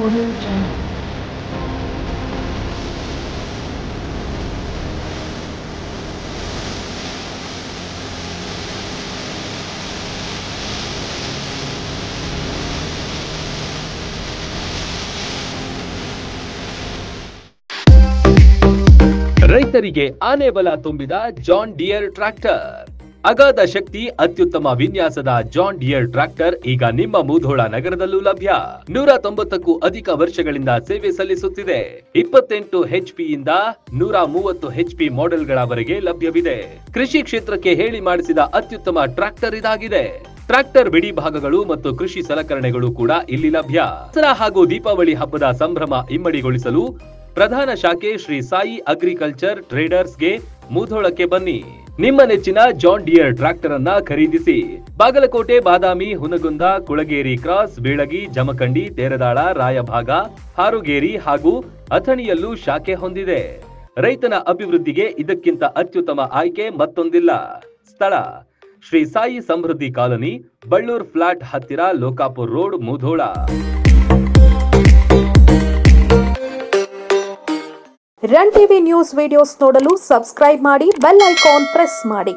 Audio Jungle. ರೈತರಿಗೆ ಆನೆ ಬಲ ತುಂಬಿದ ಜಾನ್ ಡಿಯರ್ ಟ್ರ್ಯಾಕ್ಟರ್. ಅಗಾಧ ಶಕ್ತಿ, ಅತ್ಯುತ್ತಮ ವಿನ್ಯಾಸದ ಜಾನ್ ಡಿಯರ್ ಟ್ರ್ಯಾಕ್ಟರ್ ಈಗ ನಿಮ್ಮ ಮುಧೋಳ ನಗರದಲ್ಲೂ ಲಭ್ಯ. 190ಕ್ಕೂ ಅಧಿಕ ವರ್ಷಗಳಿಂದ ಸೇವೆ ಸಲ್ಲಿಸುತ್ತಿದೆ. 28 HP ಯಿಂದ 130 HP ಮಾಡೆಲ್ಗಳವರೆಗೆ ಲಭ್ಯವಿದೆ. ಕೃಷಿ ಕ್ಷೇತ್ರಕ್ಕೆ ಹೇಳಿ ಮಾಡಿಸಿದ ಅತ್ಯುತ್ತಮ ಟ್ರ್ಯಾಕ್ಟರ್ ಇದಾಗಿದೆ. ಟ್ರ್ಯಾಕ್ಟರ್ ಬಿಡಿ ಭಾಗಗಳು ಮತ್ತು ಕೃಷಿ ಸಲಕರಣೆಗಳು ಕೂಡ ಇಲ್ಲಿ ಲಭ್ಯ. ದಸರಾ ಹಾಗೂ ದೀಪಾವಳಿ ಹಬ್ಬದ ಸಂಭ್ರಮ ಇಮ್ಮಡಿಗೊಳಿಸಲು ಪ್ರಧಾನ ಶಾಖೆ ಶ್ರೀ ಸಾಯಿ ಅಗ್ರಿಕಲ್ಚರ್ ಟ್ರೇಡರ್ಸ್ಗೆ ಮುಧೋಳಕ್ಕೆ ಬನ್ನಿ. ನಿಮ್ಮ ನೆಚ್ಚಿನ ಜಾನ್ ಡಿಯರ್ ಟ್ರ್ಯಾಕ್ಟರ್ ಅನ್ನ ಖರೀದಿಸಿ. ಬಾಗಲಕೋಟೆ, ಬಾದಾಮಿ, ಹುನಗುಂದ, ಕುಳಗೇರಿ ಕ್ರಾಸ್, ಬೀಳಗಿ, ಜಮಖಂಡಿ, ತೇರದಾಳ, ರಾಯಭಾಗ, ಹಾರುಗೇರಿ ಹಾಗೂ ಅಥಣಿಯಲ್ಲೂ ಶಾಖೆ ಹೊಂದಿದೆ. ರೈತನ ಅಭಿವೃದ್ಧಿಗೆ ಇದಕ್ಕಿಂತ ಅತ್ಯುತ್ತಮ ಆಯ್ಕೆ ಮತ್ತೊಂದಿಲ್ಲ. ಸ್ಥಳ ಶ್ರೀ ಸಾಯಿ ಸಮೃದ್ಧಿ ಕಾಲನಿ, ಬಳ್ಳೂರ್ ಫ್ಲಾಟ್ ಹತ್ತಿರ, Lokapur road, Mudhol. Run TV news videos ನೋಡಲು ಸಬ್ಸ್ಕ್ರೈಬ್ ಮಾಡಿ, ಬೆಲ್ ಐಕಾನ್ ಪ್ರೆಸ್ ಮಾಡಿ.